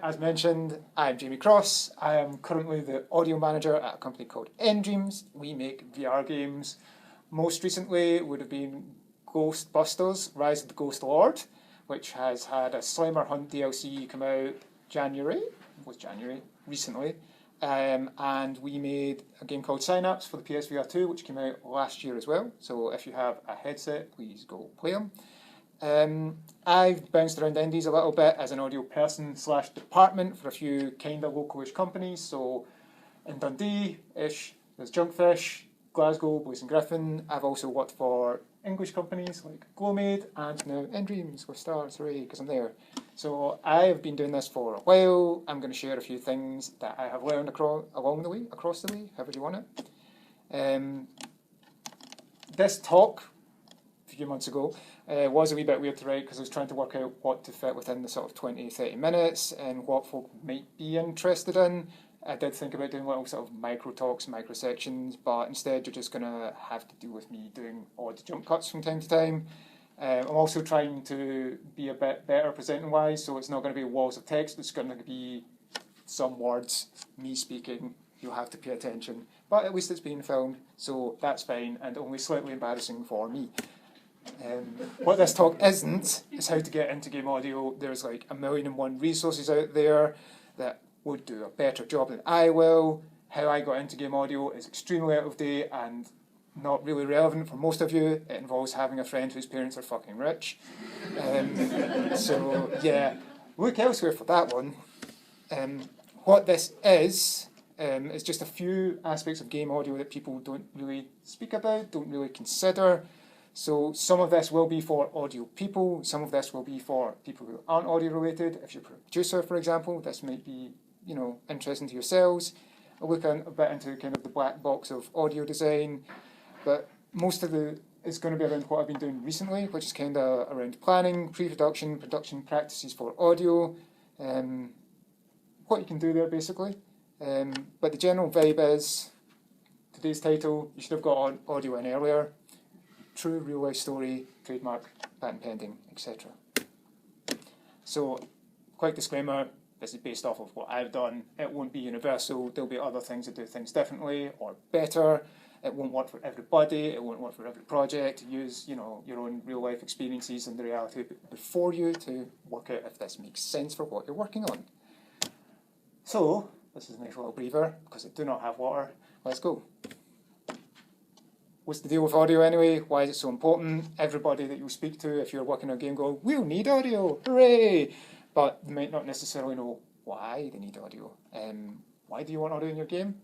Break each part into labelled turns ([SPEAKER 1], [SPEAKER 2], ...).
[SPEAKER 1] As mentioned, I'm Jamie Cross. I am currently the audio manager at a company called nDreams. We make VR games. Most recently would have been Ghostbusters, Rise of the Ghost Lord, which has had a Slimer Hunt DLC come out recently. And we made a game called Synapse for the PSVR 2, which came out last year as well. So if you have a headset, please go play them. I've bounced around indies a little bit as an audio person / department for a few kind of localish companies. So in Dundee-ish, there's Junkfish, Glasgow, Boyce and Griffin. I've also worked for English companies like Glowmade and now nDreams with stars, hooray, because I'm there. So I've been doing this for a while. I'm going to share a few things that I have learned along the way, across the way, however you want it. This talk, a few months ago, was a wee bit weird to write because I was trying to work out what to fit within the sort of 20-30 minutes and what folk might be interested in. I did think about doing little sort of micro talks, micro sections, but instead you're just going to have to deal with me doing odd jump cuts from time to time. I'm also trying to be a bit better presenting-wise, so it's not going to be walls of text, it's going to be some words, me speaking, you'll have to pay attention. But at least it's being filmed, so that's fine, and only slightly embarrassing for me. What this talk isn't is how to get into game audio. There's like 1,000,001 resources out there that would do a better job than I will. How I got into game audio is extremely out of date and not really relevant for most of you. It involves having a friend whose parents are fucking rich. So yeah, look elsewhere for that one. What this is just a few aspects of game audio that people don't really speak about, don't really consider. So some of this will be for audio people, some of this will be for people who aren't audio related. If you're a producer, for example, this might be, interesting to yourselves. I'll look a bit into kind of the black box of audio design, but most of it's going to be around what I've been doing recently, which is kind of around planning, pre-production, production practices for audio, what you can do there basically. But the general vibe is, today's title, you should have got audio in earlier. True real life story, trademark, patent pending, etc. So, quick disclaimer, this is based off of what I've done. It won't be universal. There'll be other things that do things differently or better. It won't work for everybody. It won't work for every project. Use, your own real life experiences and the reality before you to work out if this makes sense for what you're working on. So, this is a nice little breather because I do not have water. Let's go. What's the deal with audio anyway? Why is it so important? Everybody that you speak to, if you're working on a game, go, we'll need audio, hooray! But they might not necessarily know why they need audio. Why do you want audio in your game?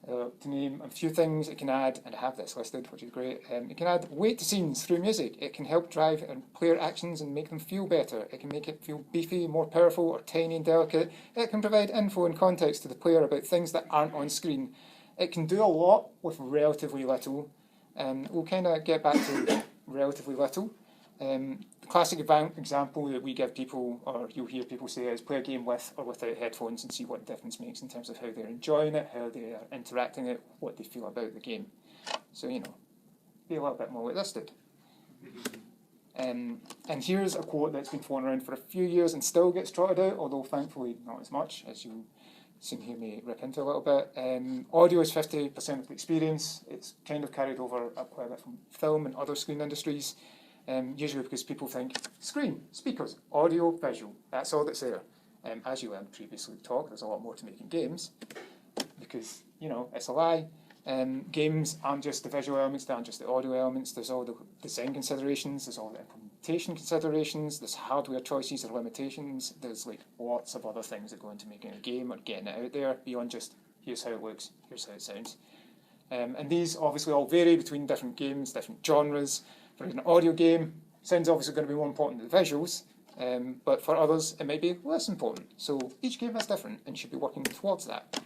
[SPEAKER 1] To name a few things it can add, and I have this listed, which is great. It can add weight to scenes through music. It can help drive player actions and make them feel better. It can make it feel beefy, more powerful, or tiny and delicate. It can provide info and context to the player about things that aren't on screen. It can do a lot with relatively little. We'll kind of get back to relatively little. The classic example that we give people, or you'll hear people say, is play a game with or without headphones and see what the difference makes in terms of how they're enjoying it, how they are interacting it, what they feel about the game. So, be a little bit more like this did. And here's a quote that's been floating around for a few years and still gets trotted out, although thankfully not as much, as you soon hear me rip into a little bit. Audio is 50% of the experience. It's kind of carried over quite a bit from film and other screen industries, usually because people think screen, speakers, audio, visual, that's all that's there. As you learned previously talk, there's a lot more to making games because, it's a lie. Games aren't just the visual elements, they aren't just the audio elements, there's all the design considerations, there's all the implementation considerations, there's hardware choices or limitations, there's lots of other things that go into making a game or getting it out there beyond just here's how it looks, here's how it sounds. And these obviously all vary between different games, different genres. For an audio game, sound's obviously going to be more important than the visuals, but for others it might be less important. So each game is different and you should be working towards that.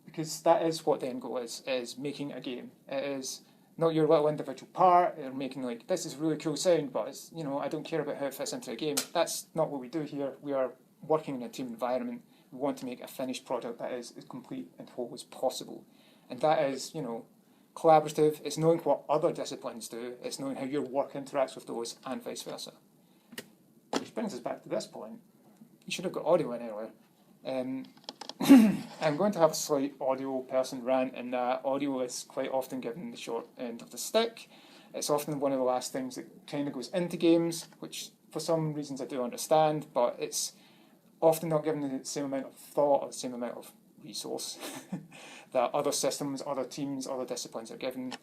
[SPEAKER 1] Because that is what the end goal is making a game. It is not your little individual part, or making this is really cool sound, but it's, I don't care about how it fits into a game. That's not what we do here. We are working in a team environment. We want to make a finished product that is as complete and whole as possible. And that is, collaborative. It's knowing what other disciplines do. It's knowing how your work interacts with those and vice versa. Which brings us back to this point. You should have got audio in earlier. I'm going to have a slight audio person rant, and that audio is quite often given the short end of the stick. It's often one of the last things that kind of goes into games, which for some reasons I do understand, but it's often not given the same amount of thought or the same amount of resource that other systems, other teams, other disciplines are given.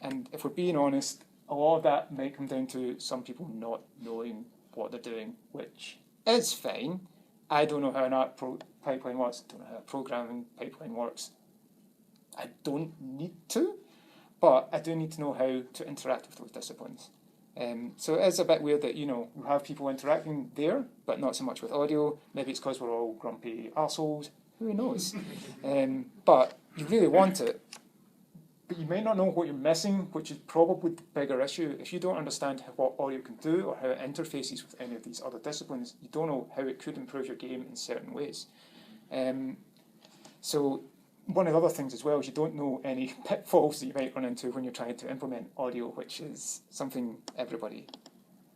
[SPEAKER 1] And if we're being honest, a lot of that might come down to some people not knowing what they're doing, which is fine. I don't know how an art pipeline works. I don't know how a programming pipeline works. I don't need to, but I do need to know how to interact with those disciplines. So it is a bit weird that, you have people interacting there, but not so much with audio. Maybe it's because we're all grumpy arseholes. Who knows? But you really want it. But you may not know what you're missing, which is probably the bigger issue. If you don't understand what audio can do or how it interfaces with any of these other disciplines, you don't know how it could improve your game in certain ways. So one of the other things as well is you don't know any pitfalls that you might run into when you're trying to implement audio, which is something everybody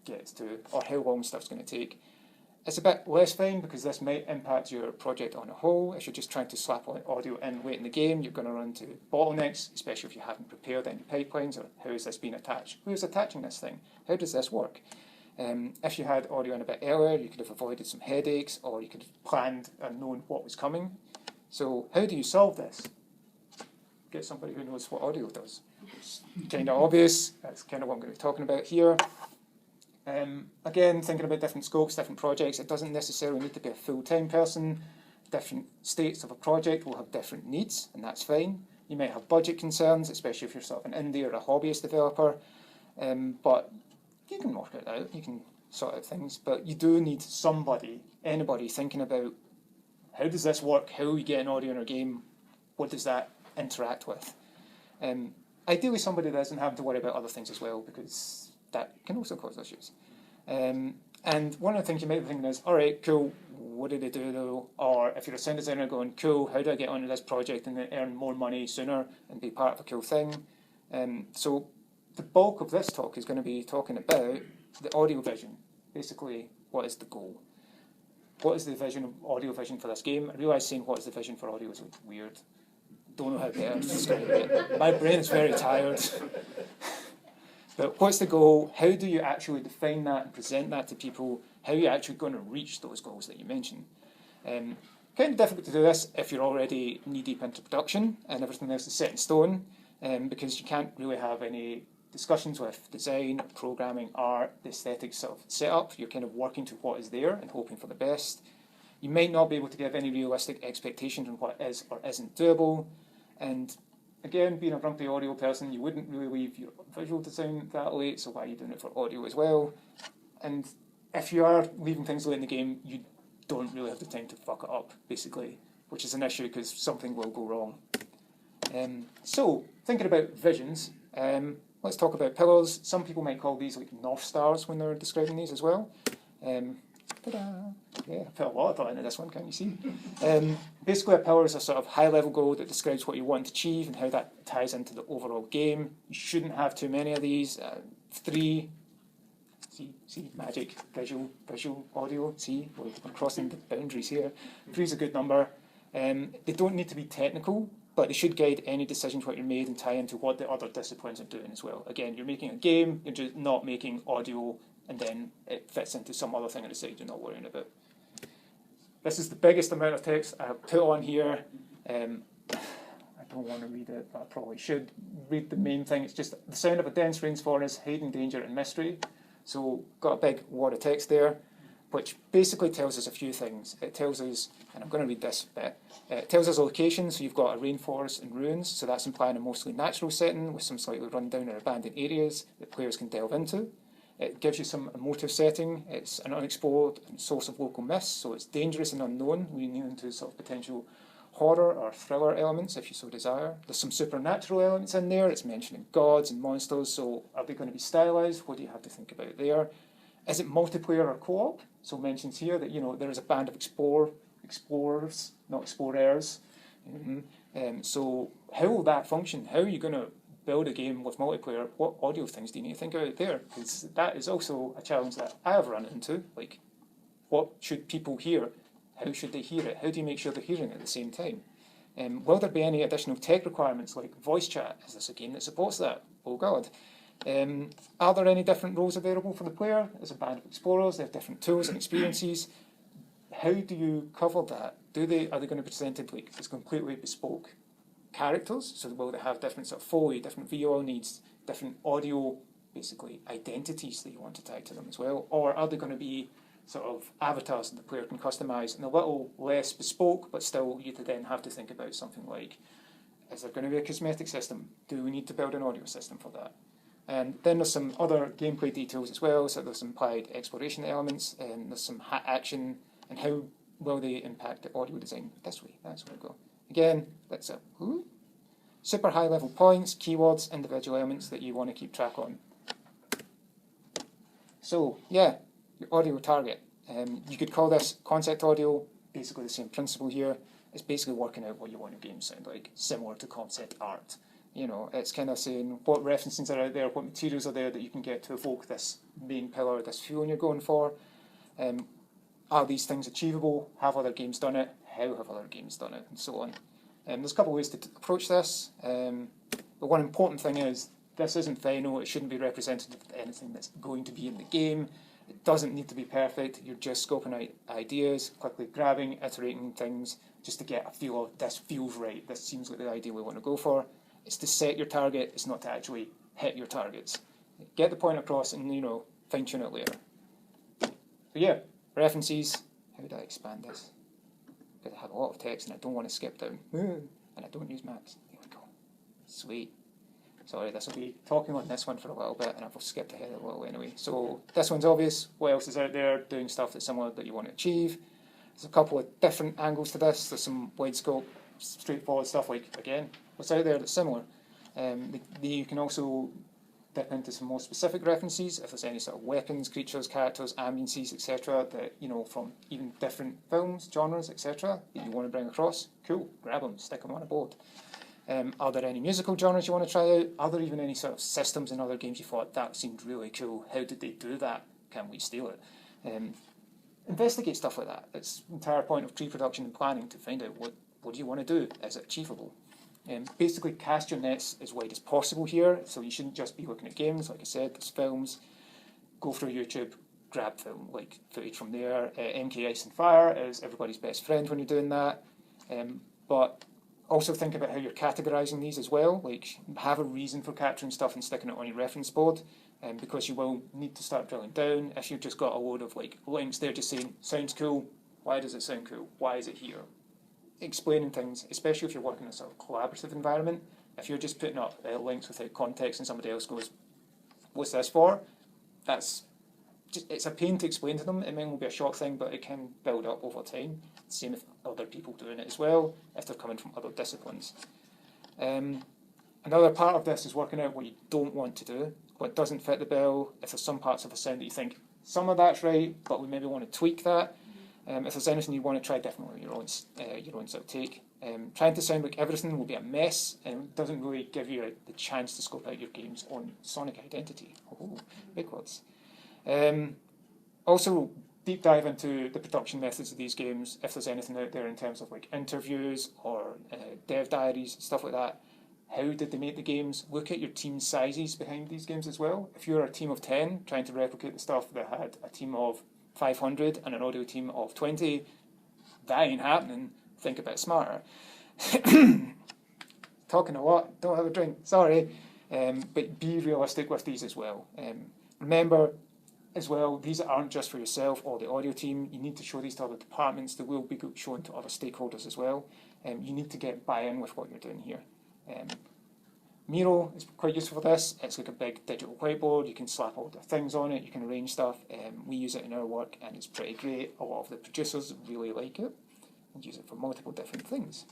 [SPEAKER 1] gets to, or how long stuff's going to take. It's a bit less fine because this might impact your project on a whole. If you're just trying to slap audio in late in the game, you're going to run into bottlenecks, especially if you haven't prepared any pipelines, or how is this being attached? Who's attaching this thing? How does this work? If you had audio in a bit earlier, you could have avoided some headaches, or you could have planned and known what was coming. So how do you solve this? Get somebody who knows what audio does. It's kind of obvious. That's kind of what I'm going to be talking about here. Again, thinking about different scopes, different projects, it doesn't necessarily need to be a full-time person. Different states of a project will have different needs, and that's fine. You might have budget concerns, especially if you're sort of an indie or a hobbyist developer, but you can work it out, you can sort out things, but you do need somebody, anybody, thinking about how does this work, how we get an audio in our game, what does that interact with? Ideally somebody that doesn't have to worry about other things as well, because that can also cause issues. And one of the things you might be thinking is, all right, cool, what do they do though? Or if you're a sound designer going, cool, how do I get onto this project and then earn more money sooner and be part of a cool thing? So the bulk of this talk is going to be talking about the audio vision. Basically, what is the goal? What is the vision, audio vision for this game? I realise saying what is the vision for audio is weird. Don't know how to describe it. My brain is very tired. But what's the goal? How do you actually define that and present that to people? How are you actually going to reach those goals that you mentioned? Kind of difficult to do this if you're already knee-deep into production and everything else is set in stone, because you can't really have any discussions with design, programming, art, the aesthetics sort of setup. You're kind of working to what is there and hoping for the best. You might not be able to give any realistic expectations on what is or isn't doable. And again, being a grumpy audio person, you wouldn't really leave your visual design that late, so why are you doing it for audio as well? And if you are leaving things late in the game, you don't really have the time to fuck it up, basically, which is an issue because something will go wrong. So, thinking about visions, let's talk about pillars. Some people might call these like North Stars when they're describing these as well. Ta-da! Yeah, I put a lot of thought into this one, can't you see? Basically, a pillar is a sort of high-level goal that describes what you want to achieve and how that ties into the overall game. You shouldn't have too many of these. 3, see, magic, visual, audio, see, we're crossing the boundaries here. 3 is a good number. They don't need to be technical, but they should guide any decisions what you're made and tie into what the other disciplines are doing as well. Again, you're making a game, you're just not making audio, and then it fits into some other thing on the side you're not worrying about. This is the biggest amount of text I have put on here. I don't want to read it, but I probably should read the main thing. It's just the sound of a dense rainforest, hidden danger and mystery. So got a big wad of text there, which basically tells us a few things. It tells us, and I'm going to read this bit, it tells us a location, so you've got a rainforest and ruins, so that's implying a mostly natural setting with some slightly run-down or abandoned areas that players can delve into. It gives you some emotive setting. It's an unexplored source of local myths, so it's dangerous and unknown, leaning into sort of potential horror or thriller elements if you so desire. There's some supernatural elements in there. It's mentioning gods and monsters, so are they going to be stylized? What do you have to think about there? Is it multiplayer or co-op? So mentions here that there is a band of explorers, not explorers. So how will that function? How are you going to build a game with multiplayer? What audio things do you need to think about there? Because that is also a challenge that I have run into. Like, what should people hear? How should they hear it? How do you make sure they're hearing it at the same time? Will there be any additional tech requirements like voice chat? Is this a game that supports that? Oh God. Are there any different roles available for the player? As a band of explorers, they have different tools and experiences. How do you cover that? Are they going to be presented like as completely bespoke characters? So will they have different sort of Foley, different VO needs, different audio, basically identities that you want to tie to them as well? Or are they going to be sort of avatars that the player can customize and a little less bespoke, but still you then have to think about something like, is there going to be a cosmetic system? Do we need to build an audio system for that? And then there's some other gameplay details as well, so there's some implied exploration elements, and there's some action, and how will they impact the audio design this way? That's where I go. Again, that's a super high level points, keywords, individual elements that you want to keep track on. So yeah, your audio target. You could call this concept audio, basically the same principle here. It's basically working out what you want your game to sound like, similar to concept art. You know, it's kind of saying what references are out there, what materials are there that you can get to evoke this main pillar, this feeling you're going for. Are these things achievable? Have other games done it? How have other games done it? And so on. There's a couple of ways to approach this. But one important thing is, this isn't final. It shouldn't be representative of anything that's going to be in the game. It doesn't need to be perfect. You're just scoping out ideas, quickly grabbing, iterating things, just to get a feel of, this feels right. This seems like the idea we want to go for. It's to set your target. It's not to actually hit your targets. Get the point across and, you know, fine-tune it later. But yeah, references. How do I expand this? Because I have a lot of text and I don't want to skip down. And I don't use maps. There we go. Sweet. Sorry, this will be talking on this one for a little bit, and I've skipped ahead a little anyway. So this one's obvious. What else is out there doing stuff that's similar that you want to achieve? There's a couple of different angles to this. There's some wide scope, straightforward stuff like, again, what's out there that's similar. You can also dip into some more specific references if there's any sort of weapons, creatures, characters, ambiences, etc. that, you know, from even different films, genres, etc. that you want to bring across. Cool, grab them, stick them on a board. Are there any musical genres you want to try out? Are there even any sort of systems in other games you thought, that seemed really cool, how did they do that? Can we steal it? Investigate stuff like that. It's the entire point of pre-production and planning, to find out what do you want to do? Is it achievable? Basically cast your nets as wide as possible here, so you shouldn't just be looking at games. Like I said, there's films. Go through YouTube, grab film, like footage from there. MK Ice and Fire is everybody's best friend when you're doing that. But also think about how you're categorizing these as well. Like, have a reason for capturing stuff and sticking it on your reference board, because you will need to start drilling down. If you've just got a load of like links there just saying, sounds cool, why does it sound cool? Why is it here? Explaining things, especially if you're working in a sort of collaborative environment. If you're just putting up links without context and somebody else goes, what's this for? It's a pain to explain to them. It may not be a short thing, but it can build up over time. Same with other people doing it as well, if they're coming from other disciplines. Another part of this is working out what you don't want to do, what doesn't fit the bill. If there's some parts of a sound that you think, some of that's right, but we maybe want to tweak that. If there's anything you want to try, definitely your own sort of take. Trying to sound like everything will be a mess and doesn't really give you the chance to scope out your game's own sonic identity. Oh, big words. Also, deep dive into the production methods of these games, if there's anything out there in terms of like interviews or dev diaries, stuff like that. How did they make the games? Look at your team sizes behind these games as well. If you're a team of 10 trying to replicate the stuff that had a team of 500 and an audio team of 20, that ain't happening. Think a bit smarter. Talking a lot, don't have a drink, sorry. But be realistic with these as well. Remember, as well, these aren't just for yourself or the audio team. You need to show these to other departments. They will be shown to other stakeholders as well. You need to get buy-in with what you're doing here. Miro is quite useful for this. It's like a big digital whiteboard. You can slap all the things on it. You can arrange stuff. We use it in our work and it's pretty great. A lot of the producers really like it and use it for multiple different things.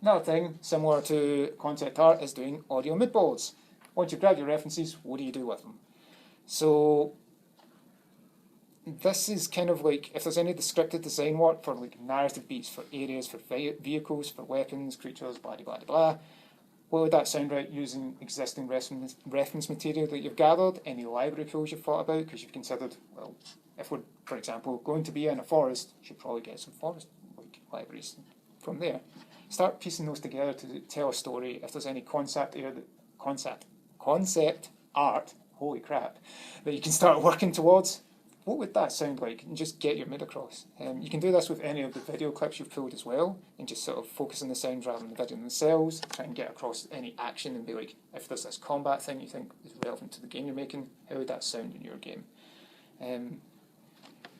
[SPEAKER 1] Another thing similar to concept art is doing audio moodboards. Once you grab your references, what do you do with them? So this is kind of like, if there's any descriptive design work for like narrative beats for areas, for vehicles, for weapons, creatures, blah, blah, blah, blah. What would that sound like using existing reference material that you've gathered, any library tools you've thought about, because you've considered, well, if we're, for example, going to be in a forest, you should probably get some forest libraries from there. Start piecing those together to tell a story. If there's any concept art, holy crap, that you can start working towards, what would that sound like? And just get your mood across. You can do this with any of the video clips you've pulled as well, and just sort of focus on the sound rather than the video themselves. Try and get across any action and be like, if there's this combat thing you think is relevant to the game you're making, how would that sound in your game?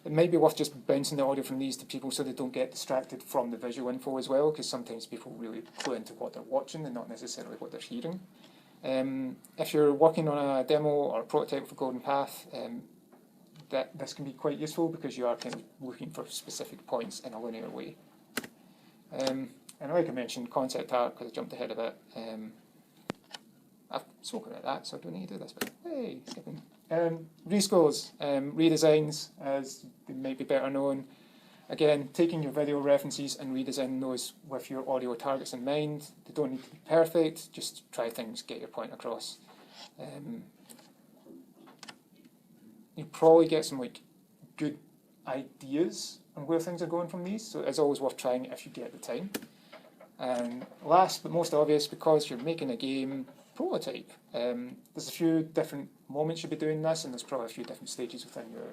[SPEAKER 1] It might be worth just bouncing the audio from these to people so they don't get distracted from the visual info as well, because sometimes people really clue into what they're watching and not necessarily what they're hearing. If you're working on a demo or a prototype for Golden Path, this can be quite useful because you are kind of looking for specific points in a linear way. And like I mentioned, concept art, because I jumped ahead of it. I've spoken about that, so I don't need to do this, but hey, skipping. Rescores, redesigns, as they might be better known. Again, taking your video references and redesigning those with your audio targets in mind. They don't need to be perfect, just try things, get your point across. You probably get some good ideas on where things are going from these, so it's always worth trying if you get the time. And last but most obvious, because you're making a game prototype, there's a few different moments you'll be doing this, and there's probably a few different stages within your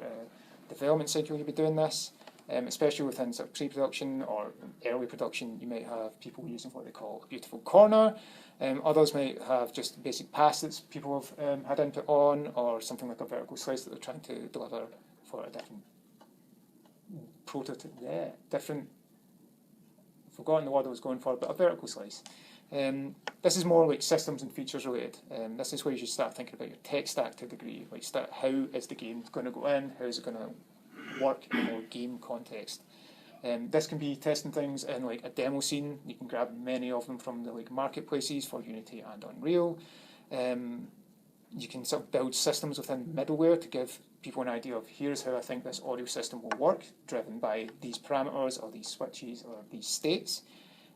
[SPEAKER 1] development cycle you'll be doing this. Especially within sort of pre-production or early production, you might have people using what they call a beautiful corner. Others might have just basic paths that people have had input on, or something like a vertical slice that they're trying to deliver for a different prototype. Yeah, different. I've forgotten the word I was going for, but a vertical slice. This is more like systems and features related. This is where you should start thinking about your tech stack to a degree. Like, how is the game going to go in? How is it going to work in a more game context? This can be testing things in like a demo scene. You can grab many of them from the marketplaces for Unity and Unreal. You can sort of build systems within middleware to give people an idea of here's how I think this audio system will work, driven by these parameters or these switches or these states.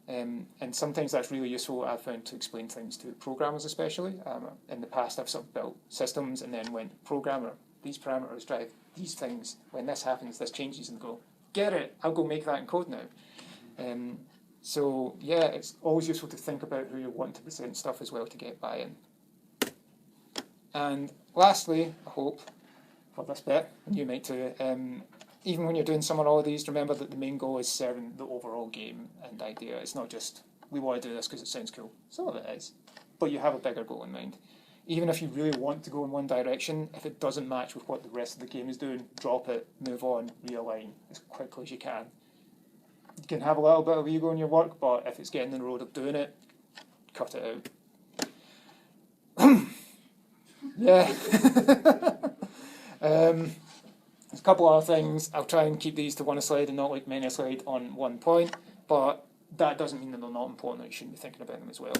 [SPEAKER 1] And sometimes that's really useful, I've found, to explain things to programmers especially. In the past I've sort of built systems and then went, programmer, these parameters drive these things. When this happens, this changes, and go, get it, I'll go make that in code now. So yeah, it's always useful to think about who you want to present stuff as well to get buy-in. And lastly, I hope, for this bit, and you might too, even when you're doing some or all of these, remember that the main goal is serving the overall game and idea. It's not just, we want to do this because it sounds cool. Some of it is, but you have a bigger goal in mind. Even if you really want to go in one direction, if it doesn't match with what the rest of the game is doing, drop it, move on, realign as quickly as you can. You can have a little bit of ego in your work, but if it's getting in the road of doing it, cut it out. Yeah. There's a couple other things. I'll try and keep these to one slide and not like many a slide on one point, but that doesn't mean that they're not important, that you shouldn't be thinking about them as well.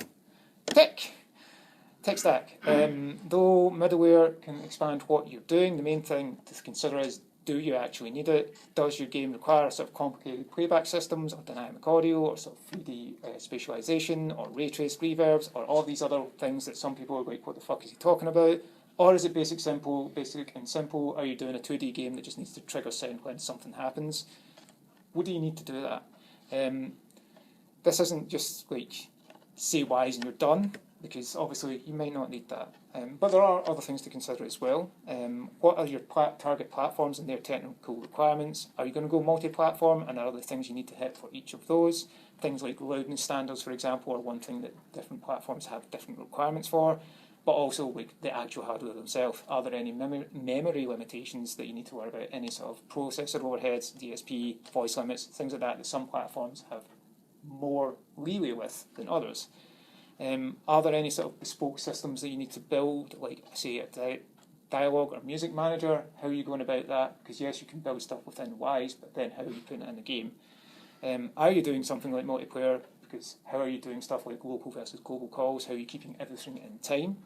[SPEAKER 1] Tech stack. Though middleware can expand what you're doing, the main thing to consider is, do you actually need it? Does your game require sort of complicated playback systems, or dynamic audio, or sort of 3D spatialization, or ray trace reverbs, or all these other things that some people are like, what the fuck is he talking about? Or is it basic and simple? Are you doing a 2D game that just needs to trigger sound when something happens? What do you need to do that? This isn't just like, say whys and you're done, because obviously you might not need that. But there are other things to consider as well. What are your target platforms and their technical requirements? Are you going to go multi-platform, and are there things you need to hit for each of those? Things like loudness standards, for example, are one thing that different platforms have different requirements for, but also like the actual hardware themselves. Are there any memory limitations that you need to worry about? Any sort of processor overheads, DSP, voice limits, things like that some platforms have more leeway with than others. Are there any sort of bespoke systems that you need to build, like, say, a dialogue or music manager? How are you going about that? Because yes, you can build stuff within Wise, but then how are you putting it in the game? Are you doing something like multiplayer? Because how are you doing stuff like local versus global calls? How are you keeping everything in time?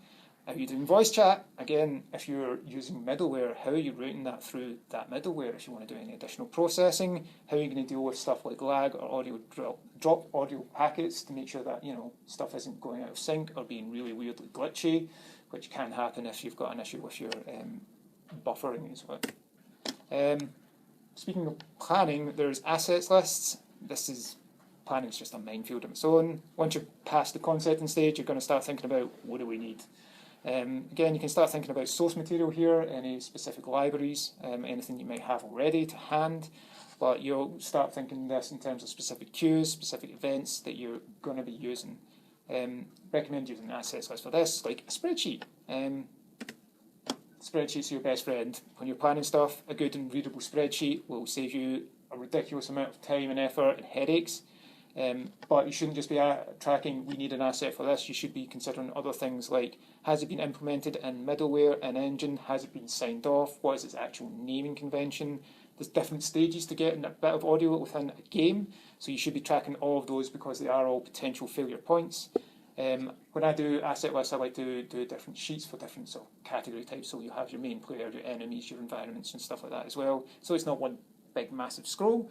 [SPEAKER 1] Are you doing voice chat? Again, if you're using middleware, how are you routing that through that middleware? If you want to do any additional processing, how are you going to deal with stuff like lag or audio drop audio packets to make sure that stuff isn't going out of sync or being really weirdly glitchy, which can happen if you've got an issue with your buffering as well. Speaking of planning, there's assets lists. Planning is just a minefield of its own. Once you're past the concepting stage, you're going to start thinking about what do we need. Again, you can start thinking about source material here, any specific libraries, anything you might have already to hand, but you'll start thinking this in terms of specific queues, specific events that you're going to be using. Recommend using assets list for this, like a spreadsheet. Spreadsheets are your best friend. When you're planning stuff, a good and readable spreadsheet will save you a ridiculous amount of time and effort and headaches. But you shouldn't just be tracking, we need an asset for this. You should be considering other things like, has it been implemented in middleware, in engine? Has it been signed off? What is its actual naming convention? There's different stages to getting a bit of audio within a game, so you should be tracking all of those because they are all potential failure points. When I do asset lists, I like to do different sheets for different sort of category types, so you have your main player, your enemies, your environments and stuff like that as well. So it's not one big massive scroll.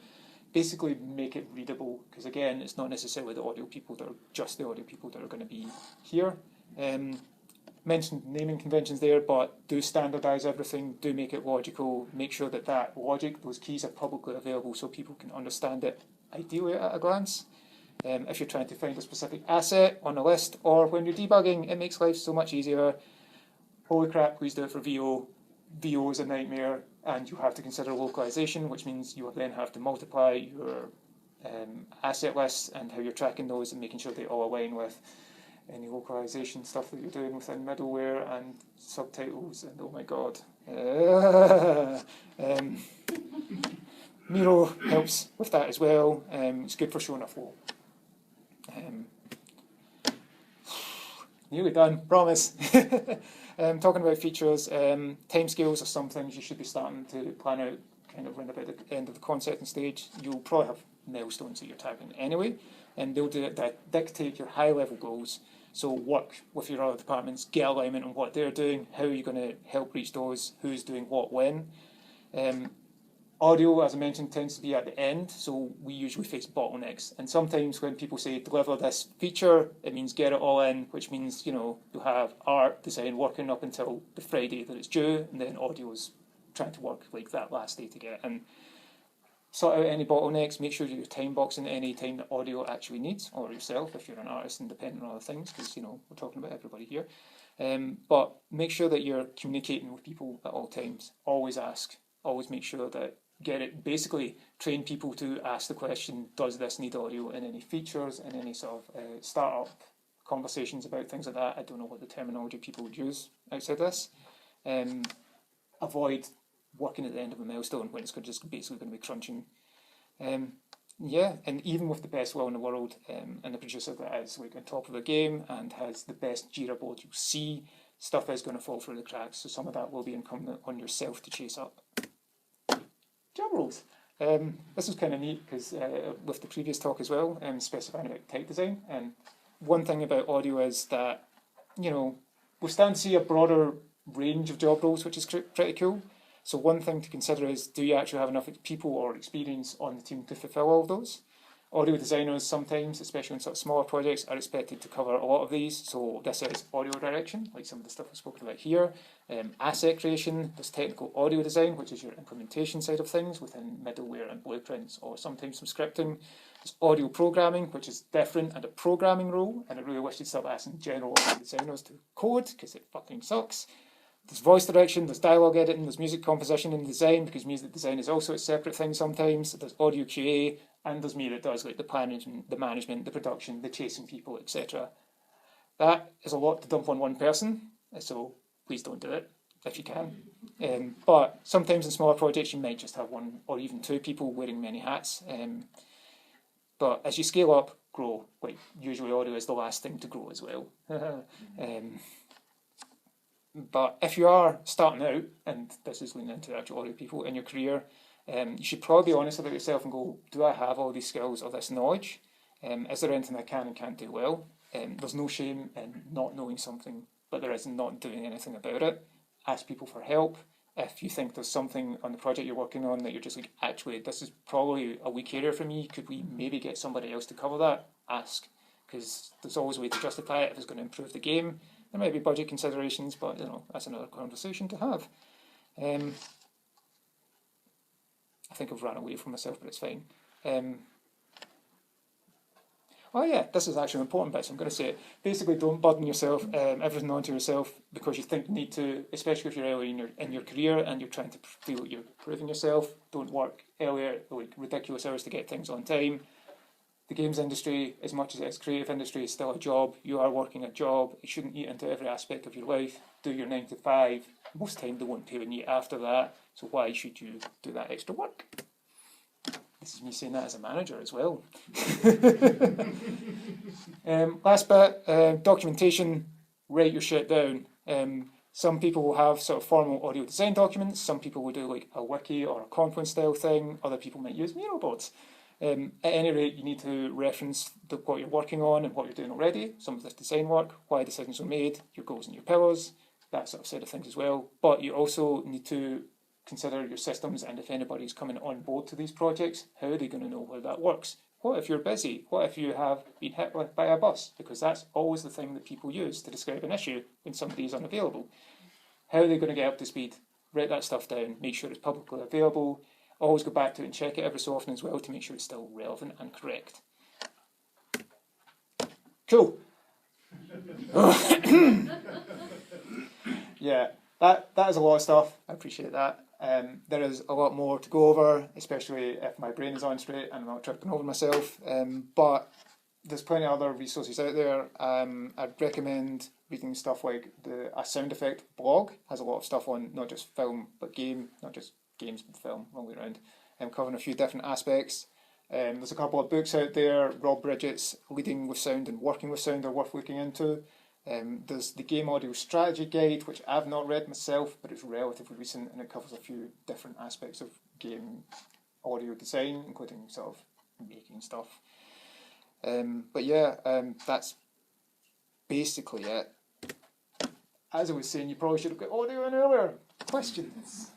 [SPEAKER 1] Basically make it readable, because again, it's not necessarily the audio people that are just the audio people that are going to be here. Mentioned naming conventions there, but do standardize everything, do make it logical, make sure that that logic, those keys are publicly available so people can understand it ideally at a glance. If you're trying to find a specific asset on a list, or when you're debugging, it makes life so much easier. Holy crap, please do it for VO. VO is a nightmare, and you have to consider localization, which means you will then have to multiply your asset lists and how you're tracking those and making sure they all align with any localization stuff that you're doing within middleware and subtitles, and oh my god. Miro helps with that as well. It's good for showing a flow. Nearly done, promise. Talking about features, timescales are some things you should be starting to plan out kind of around about the end of the concepting stage. You'll probably have milestones that you're tagging anyway, and they'll dictate your high-level goals. So work with your other departments, get alignment on what they're doing, how are you going to help reach those, who's doing what when. Audio, as I mentioned, tends to be at the end, so we usually face bottlenecks. And sometimes when people say deliver this feature, it means get it all in, which means, you'll have art, design working up until the Friday that it's due, and then audio is trying to work like that last day to get in. Sort out any bottlenecks, make sure you're time boxing any time that audio actually needs, or yourself if you're an artist and depending on other things, because we're talking about everybody here. But make sure that you're communicating with people at all times. Always ask, always make sure that basically train people to ask the question, does this need audio, in any features, in any sort of startup conversations about things like that. I don't know what the terminology people would use outside this. Avoid working at the end of a milestone when it's just basically going to be crunching. Yeah, and even with the best will in the world, and the producer that is like on top of the game and has the best Jira board you'll see, stuff is going to fall through the cracks. So some of that will be incumbent on yourself to chase up. Job roles. This was kind of neat because with the previous talk as well, specifying about type design. And one thing about audio is that, we're starting to see a broader range of job roles, which is pretty cool. So one thing to consider is, do you actually have enough people or experience on the team to fulfill all of those? Audio designers sometimes, especially in sort of smaller projects, are expected to cover a lot of these. So this is audio direction, like some of the stuff I've spoken about here. Asset creation, there's technical audio design, which is your implementation side of things within middleware and blueprints, or sometimes some scripting. There's audio programming, which is different and a programming role, and I really wish you'd stop asking general audio designers to code, because it fucking sucks. There's voice direction, there's dialogue editing, there's music composition and design, because music design is also a separate thing sometimes. There's audio QA, and there's me that does like the management, the production, the chasing people, etc. That is a lot to dump on one person, so please don't do it if you can. But sometimes in smaller projects you might just have one or even two people wearing many hats. But as you scale up, grow. Like usually audio is the last thing to grow as well. But if you are starting out, and this is leaning into actual audio people in your career, you should probably be honest about yourself and go, do I have all these skills or this knowledge? Is there anything I can and can't do well? There's no shame in not knowing something, but there is not doing anything about it. Ask people for help. If you think there's something on the project you're working on that you're just like, actually, this is probably a weak area for me, could we maybe get somebody else to cover that? Ask, because there's always a way to justify it if it's going to improve the game. There might be budget considerations, but that's another conversation to have. I think I've ran away from myself, but it's fine. Oh yeah, this is actually an important bit, so I'm going to say it. Basically, don't burden yourself, everything onto yourself because you think you need to, especially if you're early in your career and you're trying to feel like you're proving yourself. Don't work earlier, like ridiculous hours to get things on time. The games industry, as much as it's creative industry, is still a job. You are working a job. It shouldn't eat into every aspect of your life. Do your 9 to 5. Most time they won't pay when you eat after that, so why should you do that extra work? This is me saying that as a manager as well. Last bit, documentation, write your shit down. Some people will have sort of formal audio design documents. Some people will do like a wiki or a Confluence style thing. Other people might use Miro boards. At any rate, you need to reference what you're working on and what you're doing already, some of this design work, why decisions were made, your goals and your pillars, that sort of side of things as well. But you also need to consider your systems, and if anybody's coming on board to these projects, how are they going to know how that works? What if you're busy? What if you have been hit by a bus? Because that's always the thing that people use to describe an issue when somebody is unavailable. How are they going to get up to speed? Write that stuff down, make sure it's publicly available. Always go back to it and check it every so often as well to make sure it's still relevant and correct. Cool. Yeah, that is a lot of stuff. I appreciate that. There is a lot more to go over, especially if my brain is on straight and I'm not tripping over myself. But there's plenty of other resources out there. I'd recommend reading stuff like a sound effect blog. Has a lot of stuff on not just film but game, not just games but film, all the way around. Covering a few different aspects. There's a couple of books out there. Rob Bridget's Leading with Sound and Working with Sound are worth looking into. There's the Game Audio Strategy Guide, which I've not read myself, but it's relatively recent and it covers a few different aspects of game audio design, including sort of making stuff. But yeah, that's basically it. As I was saying, you probably should have got audio in earlier. Questions?